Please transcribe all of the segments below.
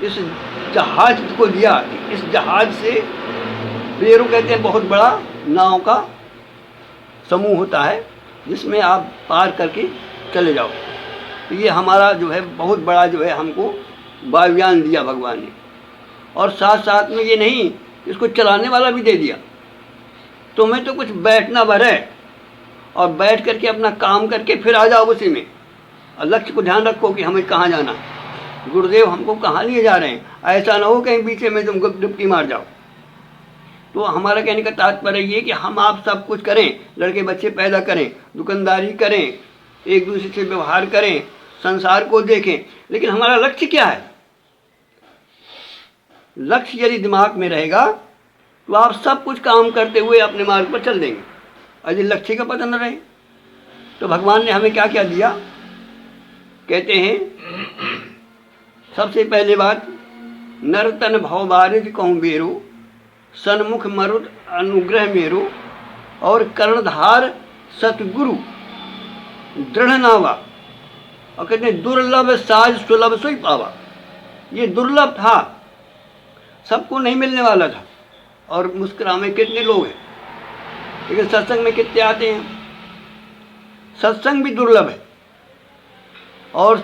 इस जहाज को दिया कि इस जहाज से बेरू कहते हैं बहुत बड़ा नाव का समूह होता है जिसमें आप पार करके चले जाओ। तो ये हमारा जो है बहुत बड़ा जो है हमको वायुयान दिया भगवान ने, और साथ साथ में ये नहीं इसको चलाने वाला भी दे दिया। तुम्हें तो कुछ बैठना भर है और बैठ करके अपना काम करके फिर आ जाओ उसी में, और लक्ष्य को ध्यान रखो कि हमें कहाँ जाना, गुरुदेव हमको कहाँ लिए जा रहे हैं। ऐसा ना हो कहीं बीच में तुम डुबकी मार जाओ। तो हमारा कहने का तात्पर्य ये कि हम आप सब कुछ करें, लड़के बच्चे पैदा करें, दुकानदारी करें, एक दूसरे से व्यवहार करें, संसार को देखें, लेकिन हमारा लक्ष्य क्या है? लक्ष्य यदि दिमाग में रहेगा तो आप सब कुछ काम करते हुए अपने मार्ग पर चल देंगे। और यदि लक्ष्य का पता न रहे तो भगवान ने हमें क्या क्या दिया? कहते हैं सबसे पहले बात, नरतन भव बारिज कहूँ बेरू, सन्मुख मरुद अनुग्रह मेरू, और कर्णधार सतगुरु दृढ़ नावा। और कहते हैं दुर्लभ साज सुलभ सोई पावा। ये दुर्लभ था, सबको नहीं मिलने वाला था, और मुस्कुरा में कितने लोग हैं, लेकिन सत्संग में कितने आते हैं? सत्संग भी दुर्लभ है। और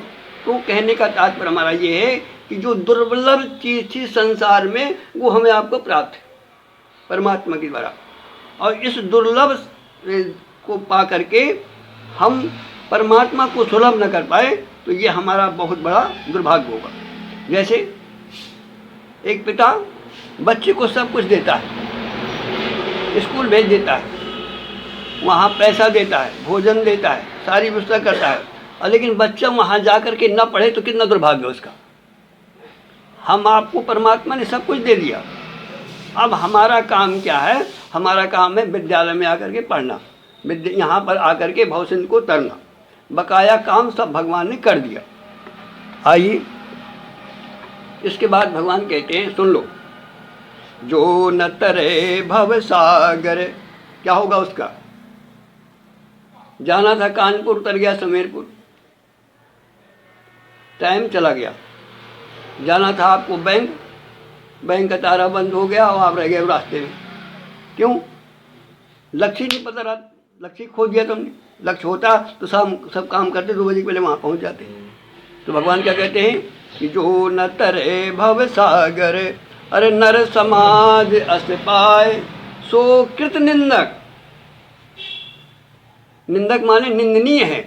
तो कहने का तात्पर्य हमारा ये है कि जो दुर्लभ चीज थी संसार में वो हमें आपको प्राप्त है परमात्मा के द्वारा, और इस दुर्लभ को पा करके हम परमात्मा को सुलभ न कर पाए तो ये हमारा बहुत बड़ा दुर्भाग्य होगा। जैसे एक पिता बच्चे को सब कुछ देता है, स्कूल भेज देता है, वहाँ पैसा देता है, भोजन देता है, सारी व्यवस्था करता है, और लेकिन बच्चा वहाँ जा कर के न पढ़े तो कितना दुर्भाग्य उसका। हम आपको परमात्मा ने सब कुछ दे दिया, अब हमारा काम क्या है? हमारा काम है विद्यालय में आकर के पढ़ना, यहाँ पर आकर के भवसिंध को तरना, बकाया काम सब भगवान ने कर दिया। आइए इसके बाद भगवान कहते हैं सुन लो, जो न तरे भव सागर। क्या होगा उसका? जाना था कानपुर, उतर गया समेरपुर, टाइम चला गया। जाना था आपको बैंक, बैंक का तारा बंद हो गया और आप रह गए रास्ते में। क्यों? लक्ष्य नहीं पता रहा, लक्ष्य खो दिया तुमने। लक्ष्य होता तो सब काम करते, 2 बजे के पहले वहाँ पहुँच जाते। तो भगवान क्या कहते हैं कि जो न तरे भव सागर, अरे नर समाज अस पाए, सो कृत निंदक। निंदक माने निंदनीय है,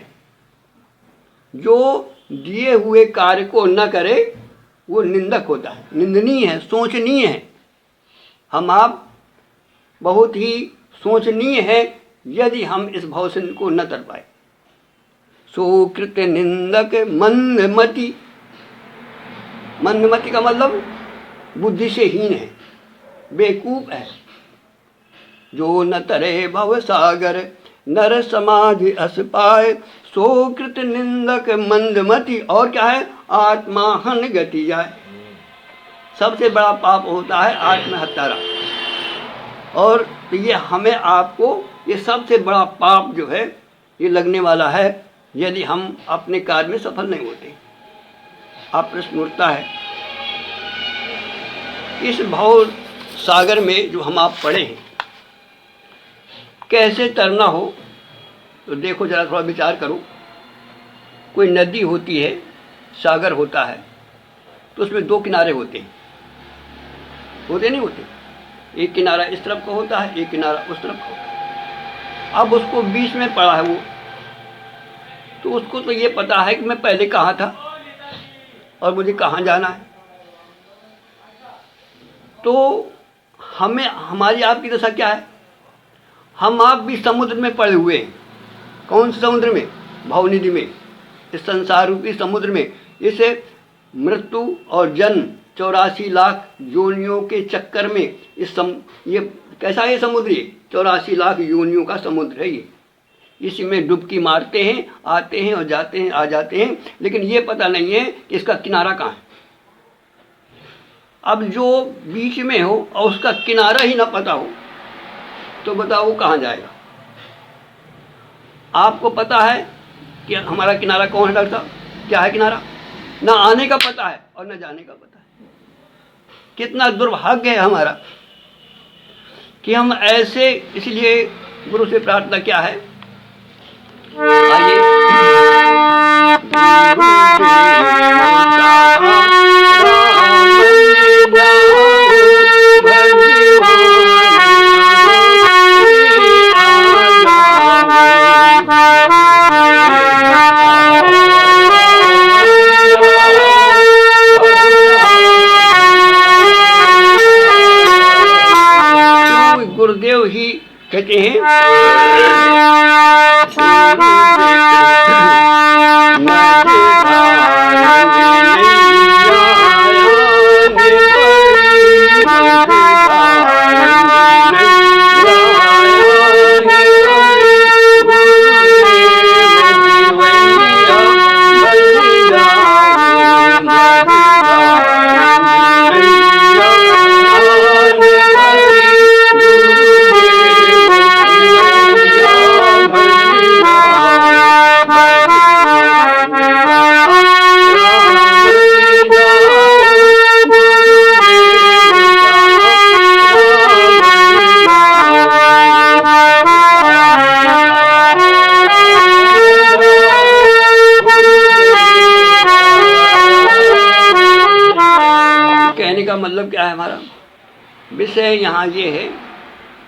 जो दिए हुए कार्य को न करे वो निंदक होता है, निंदनीय है, सोचनीय है। हम आप बहुत ही सोचनीय है यदि हम इस भवसिंध को न तर पाए। सुकृत निंदक मंदमति। मंदमति का मतलब बुद्धि से हीन है, बेवकूफ है। जो न तरे भव सागर, नर समाज अस पाए, सोकृत निंदक मंदमति। और क्या है? आत्मा हन गति जाए। सबसे बड़ा पाप होता है आत्महत्यारा, और ये हमें आपको ये सबसे बड़ा पाप जो है ये लगने वाला है यदि हम अपने कार्य में सफल नहीं होते। आप प्रश्न उठता है, इस भव सागर में जो हम आप पड़े हैं कैसे तरना हो? तो देखो जरा, थोड़ा विचार करो। कोई नदी होती है, सागर होता है, तो उसमें 2 किनारे होते हैं, होते नहीं होते? एक किनारा इस तरफ का होता है, एक किनारा उस तरफ का होता है। अब उसको बीच में पड़ा है वो, तो उसको तो ये पता है कि मैं पहले कहाँ था और मुझे कहाँ जाना है। तो हमें, हमारी आपकी दशा क्या है? हम आप भी समुद्र में पड़े हुए हैं। कौन से समुद्र में? भवनिधि में, इस संसार रूपी समुद्र में। इसे मृत्यु और जन्म 84 लाख योनियों के चक्कर में ये कैसा है समुद्र? ये 84 लाख योनियों का समुद्र है ये। इसी में डुबकी मारते हैं, आते हैं और जाते हैं, आ जाते हैं, लेकिन ये पता नहीं है कि इसका किनारा कहाँ है। अब जो बीच में हो और उसका किनारा ही ना पता हो तो बताओ वो कहाँ जाएगा? आपको पता है कि हमारा किनारा कौन है? डॉक्टर साहब, क्या है किनारा? ना आने का पता है और ना जाने का पता है। कितना दुर्भाग्य है हमारा कि हम ऐसे, इसलिए गुरु से प्रार्थना क्या है, गुरुदेव ही कहते हैं मतलब क्या है हमारा विषय यहाँ ये है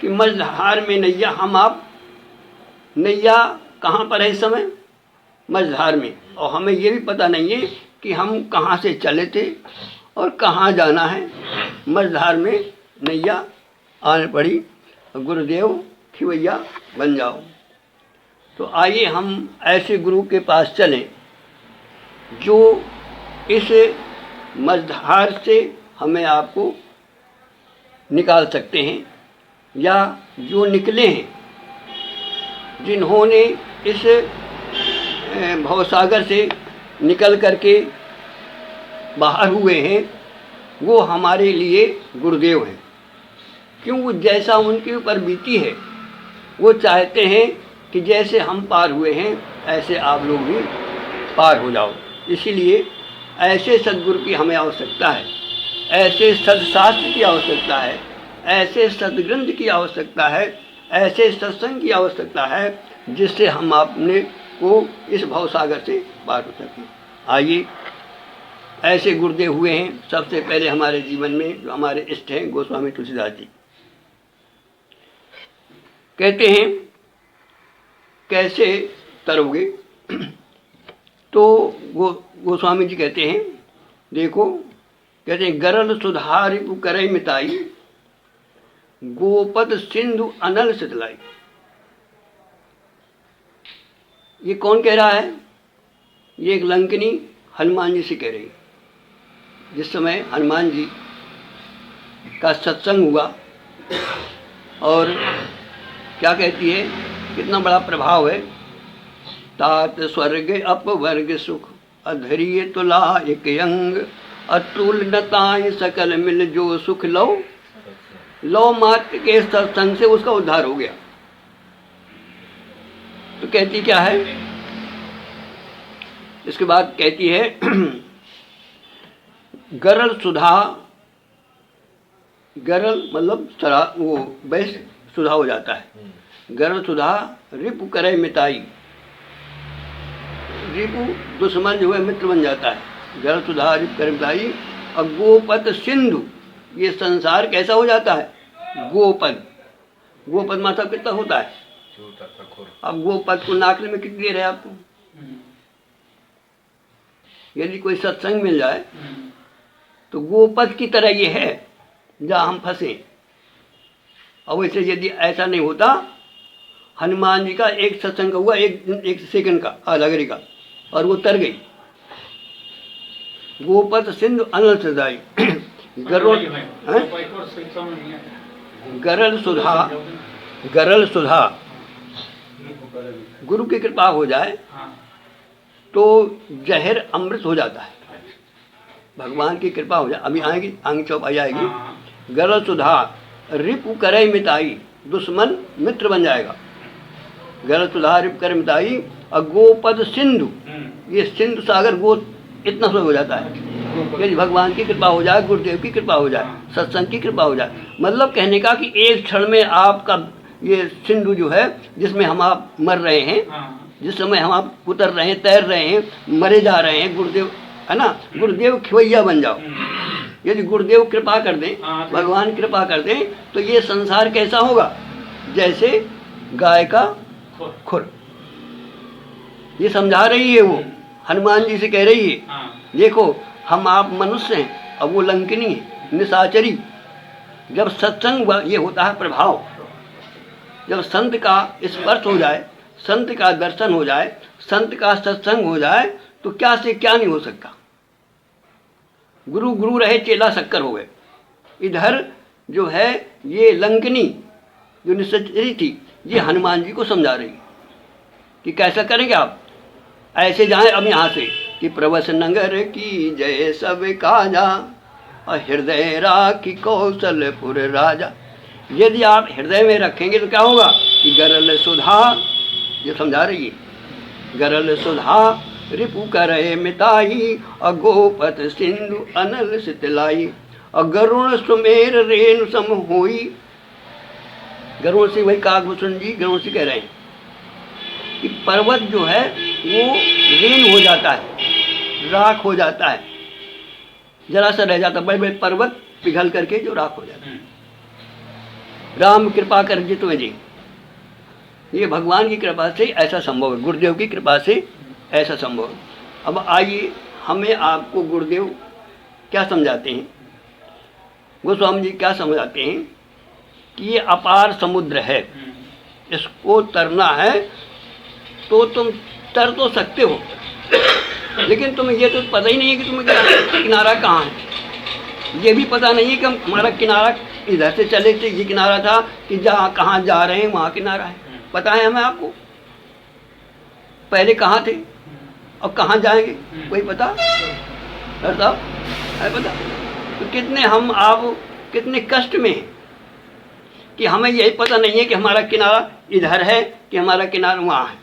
कि मझधार में नैया, हम आप नैया कहाँ पर है इस समय, मझधार में, और हमें ये भी पता नहीं है कि हम कहाँ से चले थे और कहाँ जाना है। मझधार में नैया आने पड़ी, गुरुदेव कि भैया बन जाओ। तो आइए हम ऐसे गुरु के पास चलें जो इस मझधार से हमें आपको निकाल सकते हैं, या जो निकले हैं, जिन्होंने इस भवसागर से निकल करके बाहर हुए हैं, वो हमारे लिए गुरुदेव हैं। क्यों, जैसा उनके ऊपर बीती है वो चाहते हैं कि जैसे हम पार हुए हैं ऐसे आप लोग भी पार हो जाओ। इसीलिए ऐसे सद्गुरु की हमें आवश्यकता है, ऐसे सदशास्त्र की आवश्यकता है, ऐसे सदग्रंथ की आवश्यकता है, ऐसे सत्संग की आवश्यकता है जिससे हम अपने को इस भवसागर से पार हो सकें। आइए, ऐसे गुरुदेव हुए हैं सबसे पहले हमारे जीवन में, जो हमारे इष्ट हैं गोस्वामी तुलसीदास जी। कहते हैं कैसे तरोगे, तो गोस्वामी जी कहते हैं, देखो, कहते हैं गरल सुधारि करे मिताई, गोपद सिंधु अनल सितलाई। ये कौन कह रहा है? ये एक लंकिनी हनुमान जी से कह रही। जिस समय हनुमान जी का सत्संग हुआ, और क्या कहती है, कितना बड़ा प्रभाव है, तात स्वर्ग अपवर्ग सुख अधरिय तुला एक अंग, अतुल नताय सकल मिल जो सुख लो। लो मात्र के सत्संग से उसका उद्धार हो गया। तो कहती क्या है, इसके बाद कहती है गरल सुधा, गरल मतलब सरा, वो बेस सुधा हो जाता है। गरल सुधा रिपु करे मिताई, रिपु दुश्मन जो है मित्र बन जाता है। गरल सुधा रिपु करे मिताई। और गोपद सिंधु, ये संसार कैसा हो जाता है? गोपद, गोपद मतलब कितना होता है? अब गोपद को नाकने में कितनी देर है आपको? यदि कोई सत्संग मिल जाए तो गोपद की तरह ये है जहाँ हम फंसे। और वैसे यदि ऐसा नहीं होता, हनुमान जी का एक सत्संग हुआ, एक सेकंड का, आधा घड़ी का, और वो तर गई। गोपद सिंधु अनल सदाई। गरल सुधा, गरल सुधा, गुरु की कृपा हो जाए तो जहर अमृत हो जाता है। भगवान की कृपा हो जाए, अभी आएगी, आगे चौपाई आएगी। गरल सुधा रिपु करे मिताई, दुश्मन मित्र बन जाएगा। गरल सुधा रिपु करे मिताई। और गोपद सिंधु, ये सिंधु सागर, गो इतना सब हो जाता है। यदि भगवान की कृपा हो जाए, गुरुदेव की कृपा हो जाए, सत्संग की कृपा हो जाए, मतलब कहने का कि एक क्षण में आपका ये सिंधु जो है जिसमें हम आप मर रहे हैं, जिस समय हम आप उतर रहे हैं, तैर रहे हैं, मरे जा रहे हैं, गुरुदेव है ना, गुरुदेव खिवैया बन जाओ। यदि गुरुदेव कृपा कर दें, भगवान कृपा कर दें, तो ये संसार कैसा होगा, जैसे गाय का खुर। ये समझा रही है, वो हनुमान जी से कह रही है, देखो हम आप मनुष्य हैं, अब वो लंकिनी है, निशाचरी। जब सत्संग ये होता है प्रभाव, जब संत का स्पर्श हो जाए, संत का दर्शन हो जाए, संत का सत्संग हो जाए, तो क्या से क्या नहीं हो सकता। गुरु गुरु रहे चेला शक्कर हो गए। इधर जो है ये लंकिनी जो निशाचरी थी, ये हनुमान जी को समझा रही कि कैसा करेंगे आप, ऐसे जाएं अब यहाँ से कि प्रवस नगर की जय सब काजा और हृदय राखी कौशलपुर राजा। यदि आप हृदय में रखेंगे तो क्या होगा कि गरल सुधा, ये समझा रही है, गरल सुधा रिपु करे मिताई और गोपत सिंधु अनल सितलाई और गरुण सुमेर रेणु सम होई। गरुण से वही काकभूषण जी गरुण से कह रहे हैं कि पर्वत जो है वो रेन हो जाता है, राख हो जाता है, जरा सा रह जाता है, बड़े बड़े पर्वत पिघल करके जो राख हो जाता है। राम कृपा कर जी तुम्हें जी, ये भगवान की कृपा से ऐसा संभव है, गुरुदेव की कृपा से ऐसा संभव है। अब आइए हमें आपको गुरुदेव क्या समझाते हैं, गोस्वामी जी क्या समझाते हैं कि ये अपार समुद्र है, इसको तरना है तो तुम तर तो सकते हो, लेकिन तुम्हें ये तो पता ही नहीं है कि तुम्हें किनारा कहाँ है। ये भी पता नहीं है कि हमारा किनारा इधर से चले थे, ये किनारा था कि जहाँ कहाँ जा रहे हैं वहाँ किनारा है। पता है हमें आपको पहले कहाँ थे और कहाँ जाएंगे, कोई पता साहब है पता? तो कितने हम आप कितने कष्ट में हैं कि हमें यही पता नहीं है कि हमारा किनारा इधर है कि हमारा किनारा वहाँ है।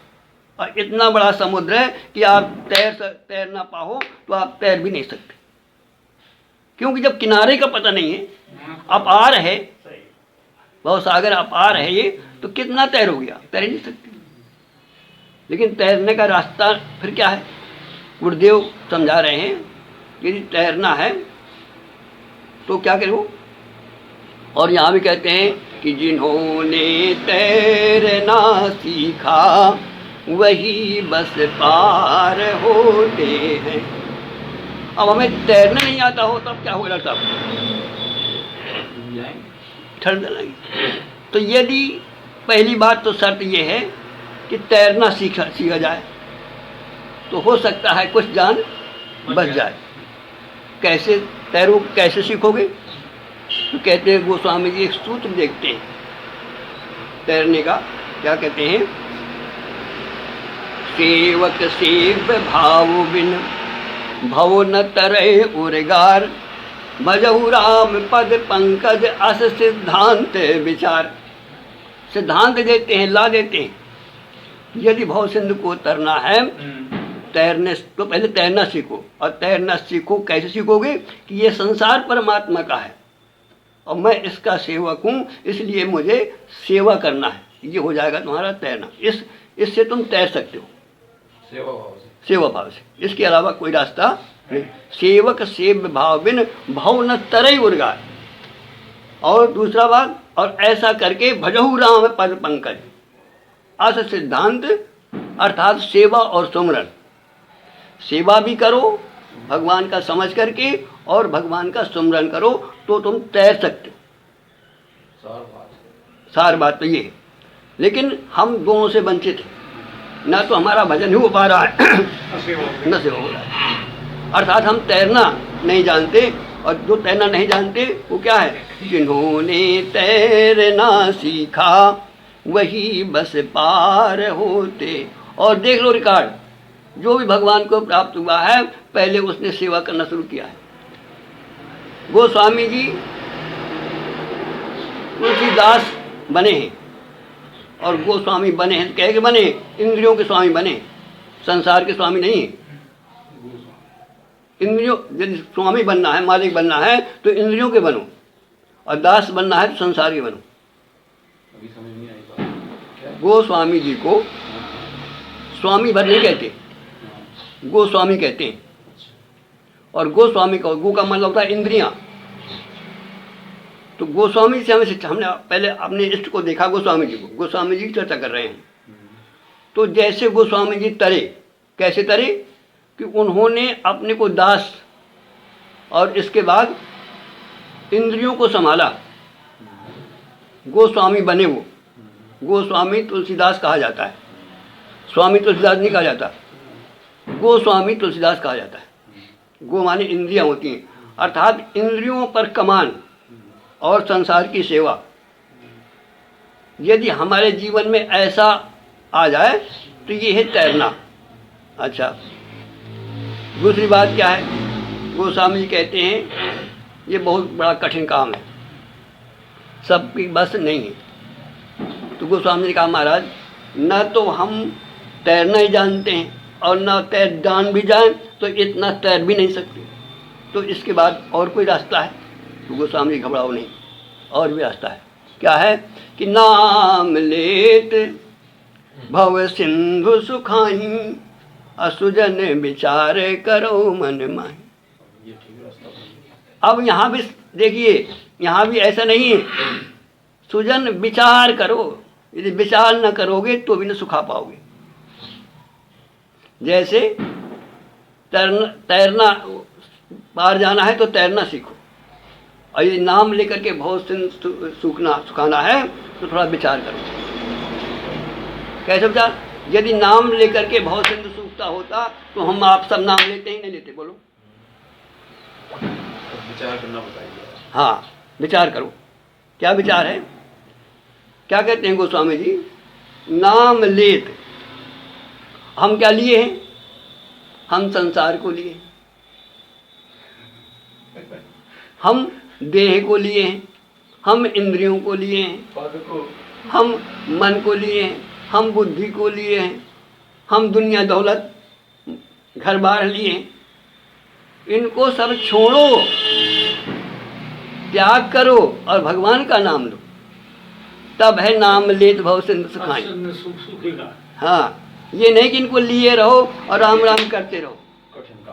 और इतना बड़ा समुद्र है कि आप तैर ना पाओ तो आप तैर भी नहीं सकते, क्योंकि जब किनारे का पता नहीं है, अपार है, बहुत सागर अपार है ये, तो कितना तैरोगे आप, तैर नहीं सकते। लेकिन तैरने का रास्ता फिर क्या है, गुरुदेव समझा रहे हैं यदि तैरना है तो क्या करो। और यहाँ भी कहते हैं कि जिन्होंने तैरना सीखा वही बस पार होते हैं। अब हमें तैरना नहीं आता हो तब क्या होगा साहब, ठंड लगी। तो यदि पहली बात तो शर्त ये है कि तैरना सीखा जाए तो हो सकता है कुछ जान बच जाए। कैसे तैरो, कैसे सीखोगे? तो कहते हैं गोस्वामी जी एक सूत्र देखते हैं तैरने का, क्या कहते हैं, सेवक सेव भाव बिन भव न तरह उर्गार भजहु राम पद पंकज अस सिद्धांत विचार। सिद्धांत देते हैं, ला देते हैं। यदि भव सिंधु को तरना है, तैरने तो पहले तैरना सीखो। और तैरना सीखो कैसे सीखोगे कि ये संसार परमात्मा का है और मैं इसका सेवक हूँ, इसलिए मुझे सेवा करना है, ये हो जाएगा तुम्हारा तैरना। इससे तुम तैर सकते हो, सेवा भाव से। इसके अलावा कोई रास्ता नहीं। सेवक सेव भाव बिन भव न तरई उर्गार। और दूसरा बात, और ऐसा करके भजहु राम पद पंकज अस सिद्धांत, अर्थात सेवा और सुमरन। सेवा भी करो भगवान का समझ करके और भगवान का सुमरन करो तो तुम तैर सकते हो। सार बात तो ये है। लेकिन हम दोनों से वंचित हैं, ना तो हमारा भजन ही हो पा रहा है न सेवा हो रहा है। अर्थात हम तैरना नहीं जानते, और जो तैरना नहीं जानते वो क्या है, जिन्होंने तैरना सीखा वही बस पार होते। और देख लो रिकॉर्ड, जो भी भगवान को प्राप्त हुआ है पहले उसने सेवा करना शुरू किया है। गोस्वामी जी तुलसीदास बने हैं, और गोस्वामी बने हैं कह के बने, इंद्रियों के स्वामी बने, संसार के स्वामी नहीं। इंद्रियों, यदि स्वामी बनना है, मालिक बनना है तो इंद्रियों के बनो, और दास बनना है तो संसार के बनो। अभी समझ नहीं आई बात। गोस्वामी जी को स्वामी भर नहीं कहते, गोस्वामी कहते हैं। और गोस्वामी का, गो का मतलब होता है इंद्रियां। तो गोस्वामी से हमने पहले अपने इष्ट को देखा, गोस्वामी जी को, गोस्वामी जी की चर्चा कर रहे हैं। तो जैसे गोस्वामी जी तरे, कैसे तरे कि उन्होंने अपने को दास और इसके बाद इंद्रियों को संभाला, गोस्वामी बने। वो गोस्वामी तुलसीदास कहा जाता है, स्वामी तुलसीदास नहीं कहा जाता, गोस्वामी तुलसीदास कहा जाता है। गो माने इंद्रियां होती हैं, अर्थात इंद्रियों पर कमान और संसार की सेवा। यदि हमारे जीवन में ऐसा आ जाए तो ये है तैरना। अच्छा, दूसरी बात क्या है, गोस्वामी जी कहते हैं ये बहुत बड़ा कठिन काम है, सबकी बस नहीं है। तो गोस्वामी जी ने कहा महाराज, न तो हम तैरना ही जानते हैं और न तैर जान भी जाए तो इतना तैर भी नहीं सकते, तो इसके बाद और कोई रास्ता है? तो गोस्वामी जी घबराओ नहीं, और भी रास्ता है। क्या है कि नाम लेत भव सिंधु सुखाही, असुजन विचार करो मन माही। अब यहाँ भी देखिए, यहाँ भी ऐसा नहीं है, सुजन विचार करो, यदि विचार न करोगे तो भी न सुखा पाओगे। जैसे तैरना पार जाना है तो तैरना सीखो, और यदि नाम लेकर के बहुत सुखाना है तो थोड़ा विचार करो। कैसे विचार? यदि नाम लेकर के बहुत सिंधु सूखता होता तो हम आप सब नाम लेते ही नहीं लेते, बोलो। विचार करना बताइए। हाँ, विचार करो। क्या विचार है? क्या कहते हैं गोस्वामी जी? नाम लेत, हम क्या लिए हैं? हम संसार को लिए, हम देह को लिए हैं, हम इंद्रियों को लिए हैं, हम मन को लिए हैं, हम बुद्धि को लिए हैं, हम दुनिया दौलत घर बार लिए हैं। इनको सब छोड़ो, त्याग करो और भगवान का नाम लो, तब है नाम लेत भव सिंधु सुखाई। हाँ, ये नहीं कि इनको लिए रहो और राम राम करते रहो।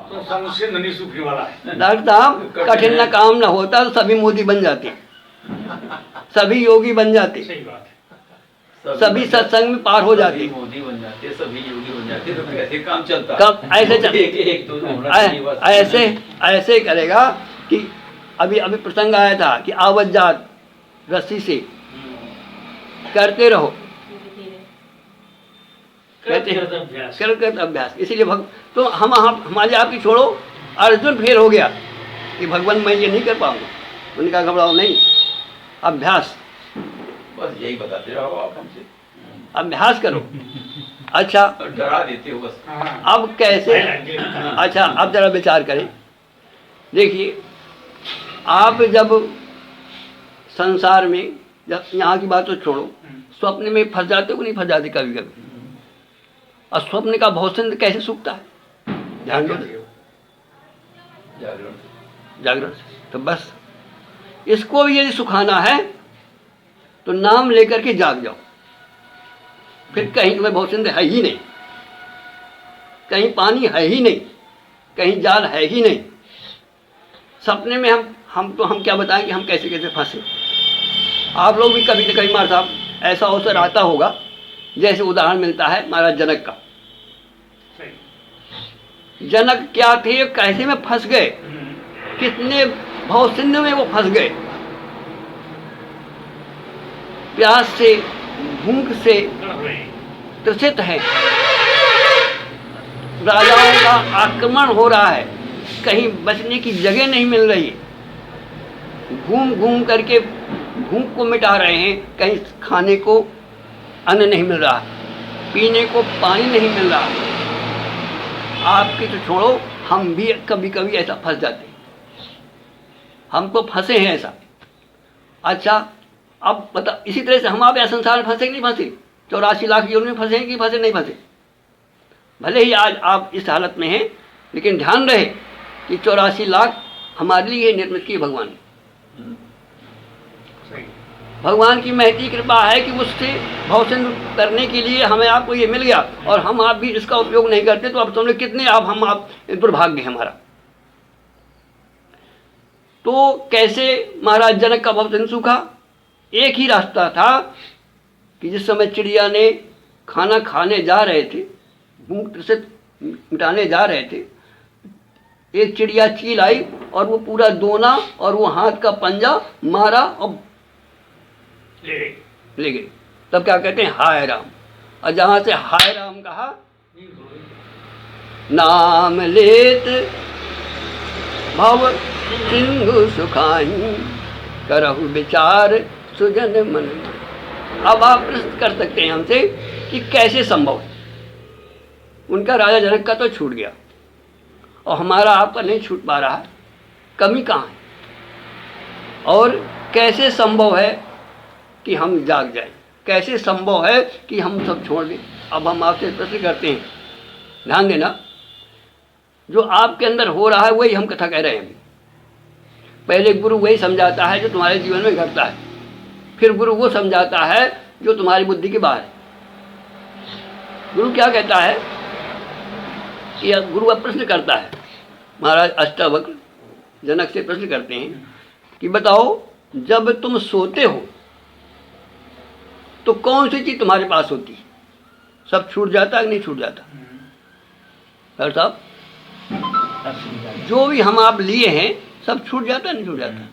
तो संशय नहीं सूखने वाला है। डॉक्टर साहब, कठिन न काम न होता तो सभी मोदी बन जाते, सभी योगी बन जाते, सही बात है। सभी सत्संग में पार हो जाते, मोदी बन जाते, सभी योगी बन जाते, तो कैसे काम चलता? कब ऐसे ऐसे ऐसे करेगा कि अभी अभी प्रसंग आया था कि आवत जात रस्सी से करते रहो, कहते हैं कर अभ्यास। इसीलिए तो हम हमारे आपकी छोड़ो, अर्जुन फेल हो गया कि भगवान मैं ये नहीं कर पाऊंगा। उन्होंने कहा घबराओ नहीं, अभ्यास, बस यही बताते रहो आप हमसे, अभ्यास करो। अच्छा, डरा देते हो बस। अब कैसे? अच्छा, अब जरा विचार करें। देखिए, आप जब संसार में, जब यहाँ की बात तो छोड़ो, स्वप्न में फंस जाते हो कि नहीं फंस जाते कभी कभी? और स्वप्न का भौसंद कैसे सूखता है? ध्यान दो, जागरण से। तो बस इसको भी यदि सुखाना है तो नाम लेकर के जाग जाओ, फिर कहीं तुम्हें भौसंद है ही नहीं, कहीं पानी है ही नहीं, कहीं जाल है ही नहीं। सपने में हम क्या बताएं कि हम कैसे कैसे फंसे। आप लोग भी कभी न कभी महाराज साहब ऐसा अवसर आता होगा, जैसे उदाहरण मिलता है महाराज जनक का। जनक क्या थे, कैसे में फंस गए, कितने भवसिंधु में वो फंस गए, प्यास से, भूख से त्रसित है, राजाओं का आक्रमण हो रहा है, कहीं बचने की जगह नहीं मिल रही, घूम घूम करके भूख को मिटा रहे हैं, कहीं खाने को अन्न नहीं मिल रहा, पीने को पानी नहीं मिल रहा। आपकी तो छोड़ो, हम भी कभी कभी ऐसा फंस जाते हैं, हम तो फंसे हैं ऐसा। अच्छा, अब बता, इसी तरह से हम आप या संसार में फंसे कि नहीं फंसे? 84 लाख योनि में फंसे हैं कि फंसे नहीं फंसे? भले ही आज आप इस हालत में हैं, लेकिन ध्यान रहे कि 84 लाख हमारे लिए निर्मित की भगवान ने। सही। भगवान की महती कृपा है कि उससे भवसिंधु करने के लिए हमें आपको ये मिल गया, और हम आप भी इसका उपयोग नहीं करते, तो अब समझो कितने हम आप दुर्भाग्य है हमारा। तो कैसे महाराज जनक का भवसिंधु सूखा? एक ही रास्ता था कि जिस समय चिड़िया ने खाना खाने जा रहे थे, भूख से मिटाने जा रहे थे, एक चिड़िया चील आई और वो पूरा दोना और वो हाथ का पंजा मारा और ले गई। तब क्या कहते हैं? हाय राम। और जहां से हाय राम कहा, नाम लेत भव सिंधु सुखाई, करहु विचार सुजन मन। अब आप प्रश्न कर सकते हैं हमसे कि कैसे संभव है? उनका राजा जनक का तो छूट गया और हमारा आपका नहीं छूट पा रहा है, कमी कहाँ है? और कैसे संभव है कि हम जाग जाएं? कैसे संभव है कि हम सब छोड़ दें? अब हम आपसे प्रश्न करते हैं, ध्यान देना, जो आपके अंदर हो रहा है वही हम कथा कह रहे हैं। पहले गुरु वही समझाता है जो तुम्हारे जीवन में घटता है, फिर गुरु वो समझाता है जो तुम्हारी बुद्धि के बाहर है। गुरु क्या कहता है कि गुरु अब प्रश्न करता है, महाराज अष्टावक्र जनक से प्रश्न करते हैं कि बताओ, जब तुम सोते हो तो कौन सी चीज तुम्हारे पास होती है? सब छूट जाता है कि नहीं छूट जाता? डॉक्टर साहब, जो भी हम आप लिए हैं सब छूट जाता है नहीं छूट जाता?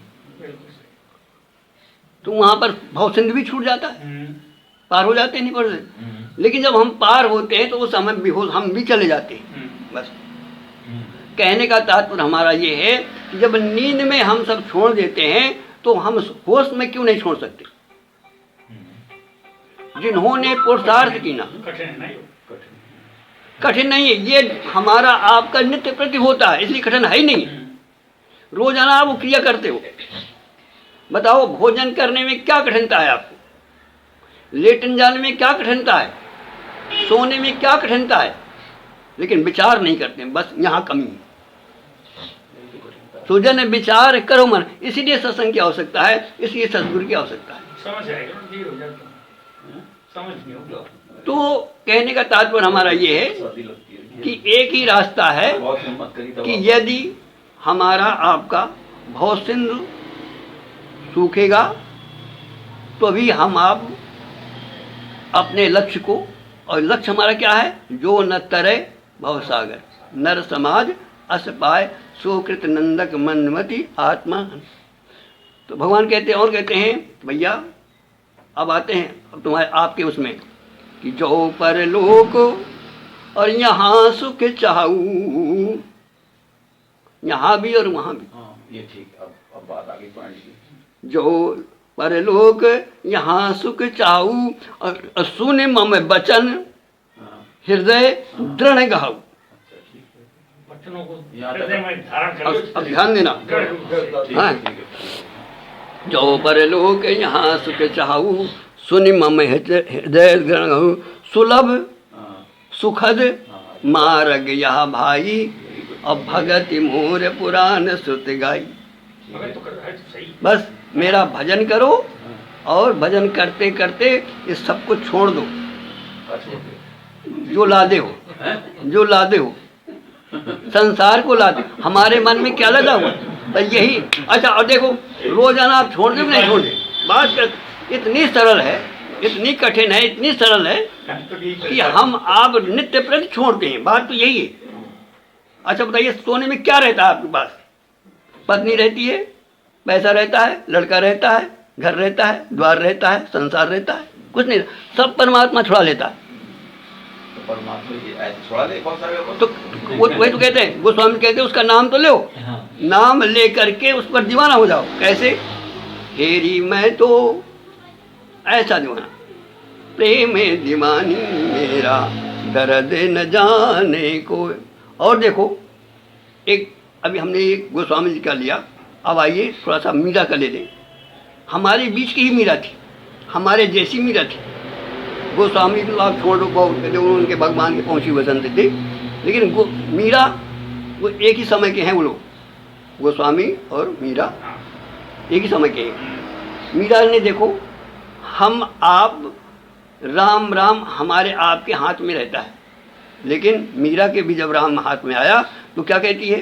तो वहां पर भवसिंधु भी छूट जाता है, पार हो जाते हैं नहीं पड़ते। लेकिन जब हम पार होते हैं तो उस समय बेहोश हम भी चले जाते हैं। बस कहने का तात्पर्य हमारा ये है कि जब नींद में हम सब छोड़ देते हैं तो हम होश में क्यों नहीं छोड़ सकते? जिन्होंने पुरुषार्थ की ना, कठिन नहीं है, ये हमारा आपका नित्य प्रति होता है, इसलिए कठिन है ही नहीं। रोजाना आप वो क्रिया करते हो। बताओ, भोजन करने में क्या कठिनता है आपको? लेटन जाने में क्या कठिनता है? सोने में क्या कठिनता है? लेकिन विचार नहीं करते, बस यहाँ कमी है। सुजन विचार करो मन, इसीलिए सत्संग की आवश्यकता है, इसलिए सदगुरु की आवश्यकता है। समझ आएगा, देर हो जाता है, समझ नहीं होगा। तो कहने का तात्पर्य हमारा ये है कि एक ही रास्ता है कि यदि हमारा आपका भवसिंधु सूखेगा तो भी हम आप अपने लक्ष्य को, और लक्ष्य हमारा क्या है? जो न तरे भवसागर, नर समाज अस पाए, सुकृत नंदक मनमति आत्मा। तो भगवान कहते हैं, और कहते हैं भैया अब आते हैं अब तुम्हारे आपके उसमें कि जो पर लोक और यहाँ सुख चाहूं, यहाँ भी और वहाँ भी। हाँ, ये ठीक। अब बात आगे पॉइंट की। जो परलोक यहाँ सुख चाहूं और सुन मम बचन हृदय दृढ़ गहाऊ। बच्चों को यहाँ तक- हृदय में धारण करो। अब ध्यान देना, हाँ। जो परलोक यहाँ सुख चाहूं सुन मम हृदय दृढ़ गहाऊ, सुलभ हाँ, सुखद मार्ग यह भाई, अब भगति मोर पुराण सुत गाई। मगर तो कर रहा है तो सही। बस मेरा भजन करो और भजन करते करते इस सब को छोड़ दो जो लादे हो, जो लादे हो, संसार को लादे। हमारे मन में क्या लगा हुआ तो यही। अच्छा, और देखो रोजाना आप छोड़ दो कि नहीं छोड़ दे, बात कर इतनी सरल है, इतनी कठिन है, इतनी सरल है कि हम आप नित्य प्रति छोड़ते हैं। बात तो यही है। अच्छा बताइए, सोने में क्या रहता है आपके पास? पत्नी रहती है, पैसा रहता है, लड़का रहता है, घर रहता है, द्वार रहता है, संसार रहता है, कुछ नहीं, सब परमात्मा छुड़ा लेता है। तो परमात्मा ये ऐसे छुड़ा दे बहुत सारे को। तो वो वही तो कहते हैं, गोस्वामी कहते हैं उसका नाम तो लो, नाम ले करके उस पर दीवाना हो जाओ। कैसे? हेरी मैं तो ऐसा दीवाना, प्रेम दीवानी मेरा दर्द न जाने को। और देखो, एक अभी हमने एक गोस्वामी जी का लिया, अब आइए थोड़ा सा मीरा का ले लें। हमारे बीच की ही मीरा थी, हमारे जैसी मीरा थी। गोस्वामी को आप छोड़ दो, बहुत उनके भगवान के पहुँची वसंत थे, लेकिन मीरा वो एक ही समय के हैं वो लोग, गोस्वामी और मीरा हाँ। एक ही समय के हैं। मीरा ने देखो, हम आप राम राम हमारे आपके हाथ में रहता है, लेकिन मीरा के भी जब राम हाथ में आया तो क्या कहती है,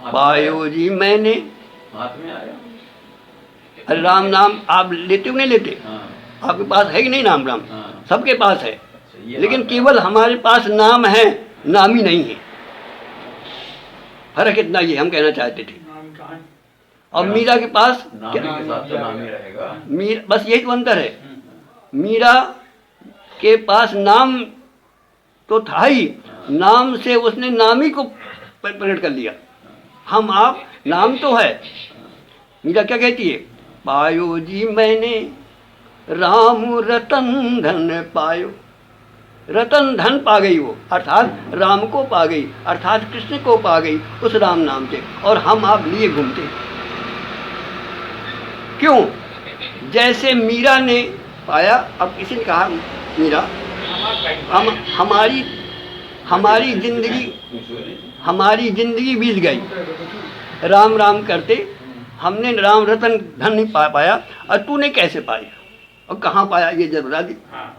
पायो जी मैंने, हाथ में आया। अरे राम नाम आप लेते हो नहीं लेते, हाँ। आपके पास है कि नहीं नाम राम, हाँ। सबके पास है, अच्छा, ये लेकिन बात है। केवल हमारे पास नाम है, नाम ही नहीं है। फर्क इतना ये हम कहना चाहते थे। नाम कहाँ है? और मीरा के पास नाम क्या, के साथ तो नाम ही रहेगा। बस यही तो अंतर है। मीरा के पास नाम तो था ही, नाम से उसने नाम ही को प्रकट कर लिया। हम आप नाम तो है। मीरा क्या कहती है, पायो जी मैंने राम रतन धन पायो, रतन धन पा गई वो, अर्थात राम को पा गई, अर्थात कृष्ण को पा गई उस राम नाम से, और हम आप लिए घूमते। क्यों? जैसे मीरा ने पाया, अब किसी ने कहा मीरा हम हमारी जिंदगी बीत गई राम राम करते, हमने राम रतन धन नहीं पाया, और तूने कैसे पाया और कहाँ पाया, ये जरूर बता दी। हाँ।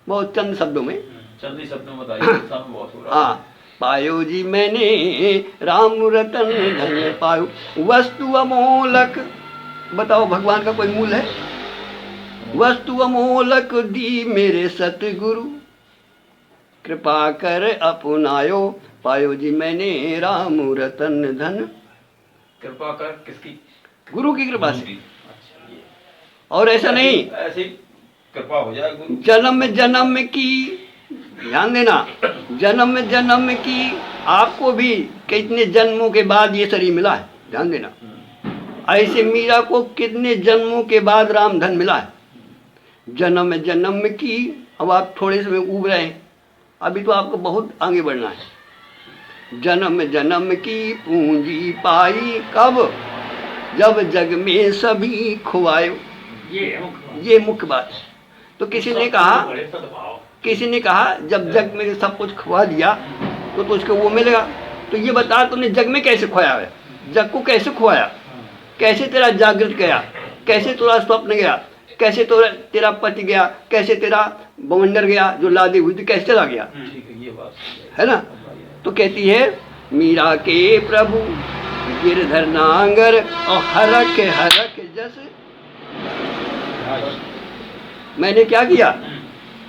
बहुत चंद शब्दों में। चंदी शब्दों में बताइए, सब बहुत हो रहा है। हाँ, पायो जी मैंने राम रतन धन पायो, वस्तु अमोलक। बताओ भगवान का कोई मूल है? वस्तु अमोलक दी मेरे सतगुरु, कृपा कर अपनायो, पायो जी मैंने राम रतन धन। कृपा कर किसकी? गुरु की कृपा से। अच्छा, ये और ऐसा नहीं ऐसी कृपा हो जाए गुरु। जन्म की, ध्यान देना, जन्म की, आपको भी कितने जन्मों के बाद ये शरीर मिला है, ध्यान देना। ऐसे मीरा को कितने जन्मों के बाद राम धन मिला है। जन्म की, अब आप थोड़े से में उब रहे हैं, अभी तो आपको बहुत आगे बढ़ना है। जन्म की पूंजी पाई कब, जब जग में सभी खुआयो। ये मुख्य बात है। तो किसी ने कहा जब जग में सब कुछ खुआ दिया तो तुझको वो मिलेगा। तो ये बता, तुमने जग में कैसे खुआया है, जग को कैसे खुआया, कैसे तेरा जागृत गया, कैसे तेरा स्वप्न गया, कैसे तेरा पति गया, कैसे तेरा बवंडर गया जो लादी हुई थी, कैसे चला गया, ठीक है, ये बात है ना। तो कहती है मीरा के प्रभु गिरधर नांगर, और हरक हरक जस मैंने क्या किया,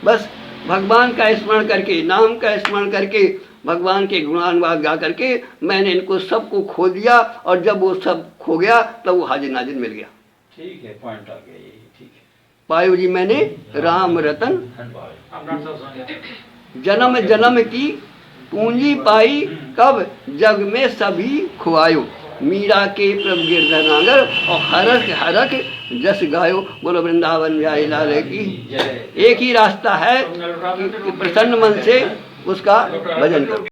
बस भगवान का स्मरण करके, नाम का स्मरण करके, भगवान के गुणानुवाद गा करके मैंने इनको सबको खो दिया, और जब वो सब खो गया तब वो हाजिर नाजिर मिल गया। ठीक है, पॉइंट आ गया, यही ठीक है। पायो जी मैंने राम रतन, जन्म की पूंजी पाई कब, जग में सभी खुआयो, मीरा के प्रभु गिरधर नांगर, और हरक हरक जस गायो। बोलो वृंदावन बिहारी लाल की। एक ही रास्ता है कि प्रसन्न मन से उसका भजन करो।